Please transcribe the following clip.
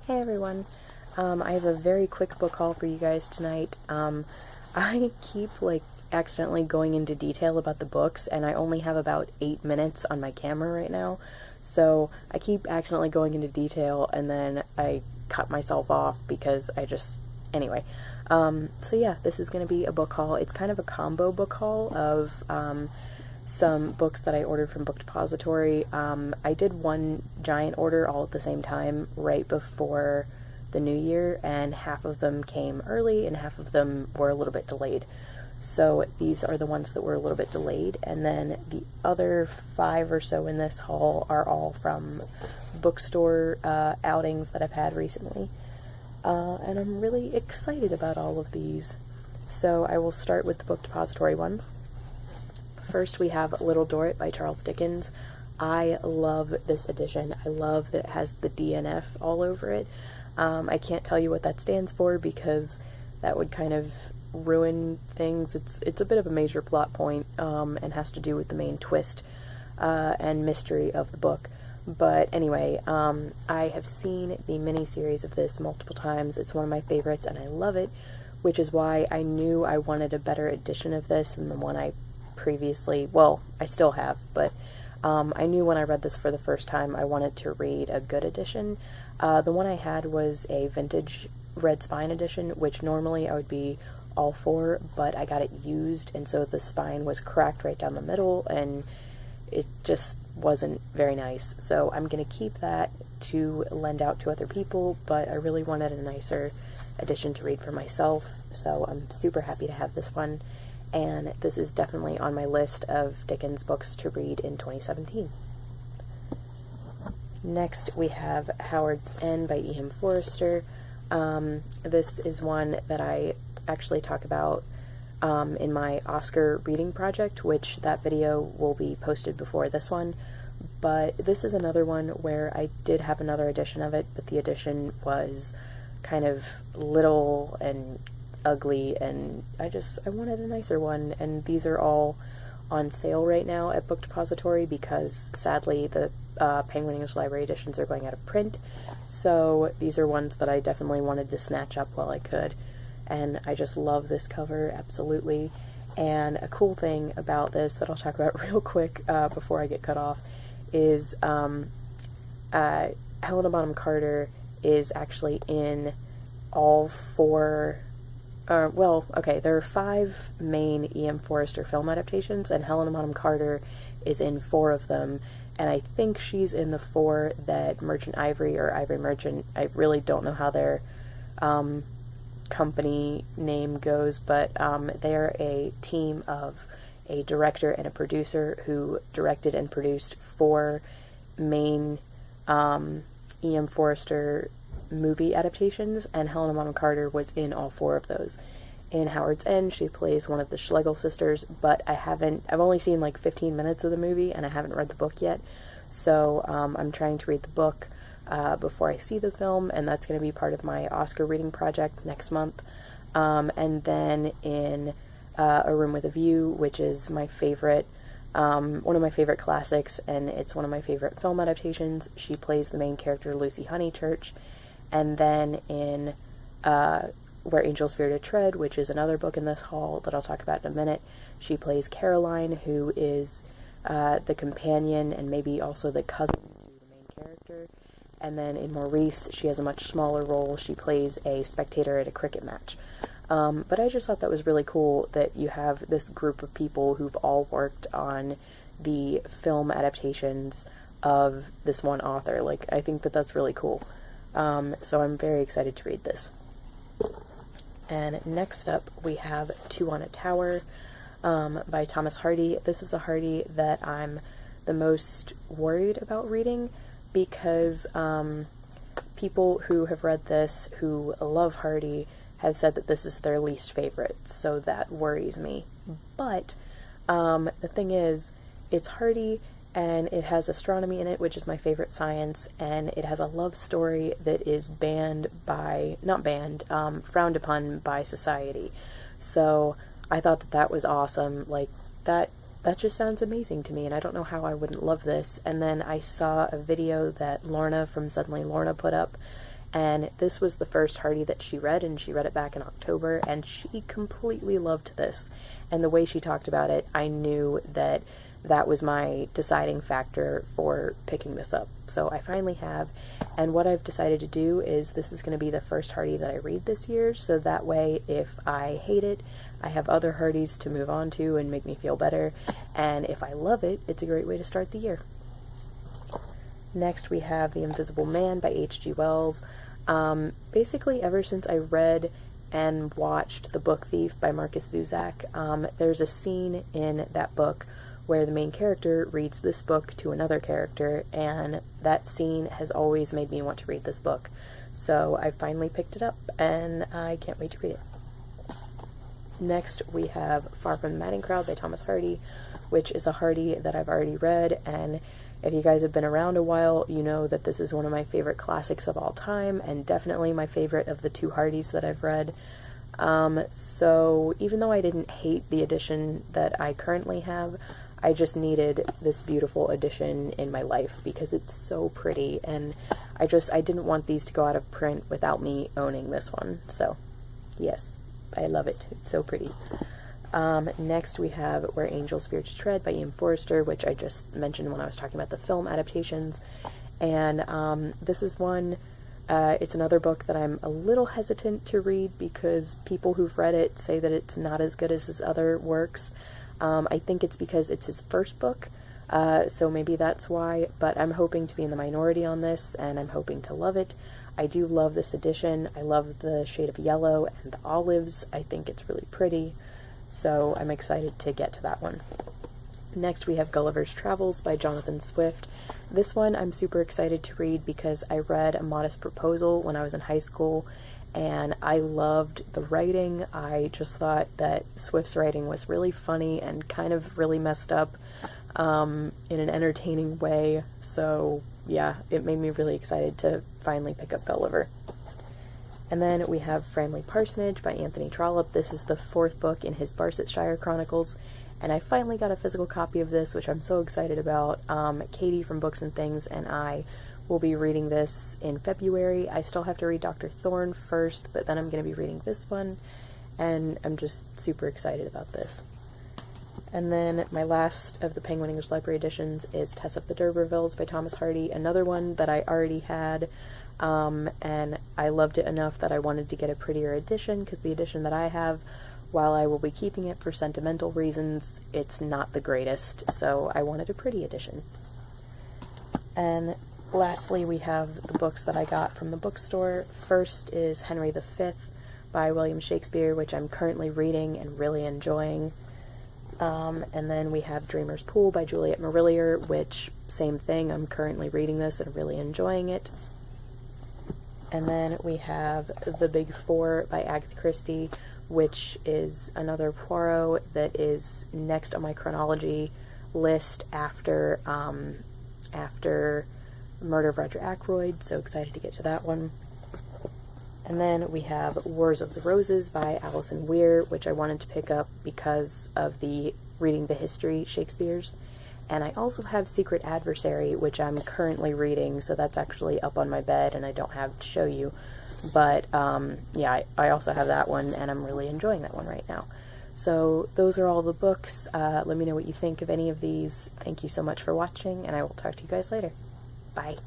Hey everyone, I have a very quick book haul for you guys tonight. I keep accidentally going into detail about the books, and I only have about 8 minutes on my camera right now, so I keep accidentally going into detail and then I cut myself off because anyway. So yeah, this is going to be a book haul. It's kind of a combo book haul of some books that I ordered from Book Depository. I did one giant order all at the same time right before the new year, and half of them came early and half of them were a little bit delayed. So these are the ones that were a little bit delayed, and then the other 5 or so in this haul are all from Bookstore outings that I've had recently. And I'm really excited about all of these. So I will start with the Book Depository ones. First, we have Little Dorrit by Charles Dickens. I love this edition. I love that it has the DNF all over it. I can't tell you what that stands for because that would kind of ruin things. It's a bit of a major plot point and has to do with the main twist and mystery of the book. But anyway, I have seen the miniseries of this multiple times. It's one of my favorites and I love it, which is why I knew I wanted a better edition of this than the one I previously, well, I still have, but I knew when I read this for the first time I wanted to read a good edition. The one I had was a vintage red spine edition, which normally I would be all for, but I got it used, and so the spine was cracked right down the middle, and it just wasn't very nice. So I'm going to keep that to lend out to other people, but I really wanted a nicer edition to read for myself, so I'm super happy to have this one. And this is definitely on my list of Dickens books to read in 2017. Next, we have Howard's End by E.M. Forster. This is one that I actually talk about in my Oscar reading project, which that video will be posted before this one. But this is another one where I did have another edition of it, but the edition was kind of little and ugly, and I wanted a nicer one, and these are all on sale right now at Book Depository because sadly the Penguin English Library editions are going out of print, so these are ones that I definitely wanted to snatch up while I could. And I just love this cover, absolutely. And a cool thing about this that I'll talk about real quick before I get cut off is Helena Bonham Carter is actually in all 4. There are 5 main E.M. Forster film adaptations, and Helena Bonham Carter is in 4 of them, and I think she's in the 4 that Merchant Ivory or Ivory Merchant, I really don't know how their company name goes, but they're a team of a director and a producer who directed and produced 4 main E.M. Forster movie adaptations, and Helena Bonham Carter was in all 4 of those. In Howard's End, she plays one of the Schlegel sisters, but I've only seen like 15 minutes of the movie, and I haven't read the book yet, so I'm trying to read the book before I see the film, and that's going to be part of my Oscar reading project next month. And then in A Room with a View, which is my favorite, one of my favorite classics, and it's one of my favorite film adaptations, she plays the main character Lucy Honeychurch. And then in Where Angels Fear to Tread, which is another book in this haul that I'll talk about in a minute, she plays Caroline, who is the companion and maybe also the cousin to the main character. And then in Maurice, she has a much smaller role. She plays a spectator at a cricket match. But I just thought that was really cool that you have this group of people who've all worked on the film adaptations of this one author. I think that that's really cool. So I'm very excited to read this. And next up, we have Two on a Tower by Thomas Hardy. This is a Hardy that I'm the most worried about reading because people who have read this, who love Hardy, have said that this is their least favorite, so that worries me. But the thing is, it's Hardy, and it has astronomy in it, which is my favorite science, and it has a love story that is frowned upon by society. So I thought that that was awesome. That just sounds amazing to me, and I don't know how I wouldn't love this. And then I saw a video that Lorna from Suddenly Lorna put up, and this was the first Hardy that she read, and she read it back in October, and she completely loved this. And the way she talked about it, I knew that that was my deciding factor for picking this up. So I finally have, and what I've decided to do is this is going to be the first Hardy that I read this year, so that way if I hate it, I have other Hardys to move on to and make me feel better, and if I love it, it's a great way to start the year. Next we have The Invisible Man by H.G. Wells. Basically ever since I read and watched The Book Thief by Marcus Zusak, there's a scene in that book where the main character reads this book to another character, and that scene has always made me want to read this book. So I finally picked it up, and I can't wait to read it. Next, we have Far From the Madding Crowd by Thomas Hardy, which is a Hardy that I've already read, and if you guys have been around a while, you know that this is one of my favorite classics of all time, and definitely my favorite of the two Hardys that I've read. So even though I didn't hate the edition that I currently have, I just needed this beautiful edition in my life because it's so pretty, and I didn't want these to go out of print without me owning this one. So yes, I love it. It's so pretty. Next we have Where Angels Fear to Tread by Ian Forster, which I just mentioned when I was talking about the film adaptations. And this is one, it's another book that I'm a little hesitant to read because people who've read it say that it's not as good as his other works. I think it's because it's his first book, so maybe that's why, but I'm hoping to be in the minority on this, and I'm hoping to love it. I do love this edition. I love the shade of yellow and the olives. I think it's really pretty, so I'm excited to get to that one. Next we have Gullivers Travels by Jonathan Swift. This one I'm super excited to read because I read A Modest Proposal when I was in high school, and I loved the writing. I just thought that Swift's writing was really funny and kind of really messed up in an entertaining way. So yeah, it made me really excited to finally pick up Gulliver. And then we have Framley Parsonage by Anthony Trollope. This is the fourth book in his Barsetshire Chronicles, and I finally got a physical copy of this, which I'm so excited about. Katie from Books and Things and I will be reading this in February. I still have to read Dr. Thorne first, but then I'm going to be reading this one, and I'm just super excited about this. And then my last of the Penguin English Library editions is Tess of the dUrbervilles by Thomas Hardy, another one that I already had, and I loved it enough that I wanted to get a prettier edition, because the edition that I have, while I will be keeping it for sentimental reasons, it's not the greatest, so I wanted a pretty edition. And lastly, we have the books that I got from the bookstore. First is Henry V by William Shakespeare, which I'm currently reading and really enjoying. And then we have Dreamer's Pool by Juliet Marillier, which, same thing, I'm currently reading this and really enjoying it. And then we have The Big Four by Agatha Christie, which is another Poirot that is next on my chronology list after Murder of Roger Ackroyd, so excited to get to that one. And then we have Wars of the Roses by Alison Weir, which I wanted to pick up because of the reading the history Shakespeare's. And I also have Secret Adversary, which I'm currently reading, so that's actually up on my bed and I don't have to show you. But yeah, I also have that one, and I'm really enjoying that one right now. So those are all the books. Let me know what you think of any of these. Thank you so much for watching, and I will talk to you guys later. Bye.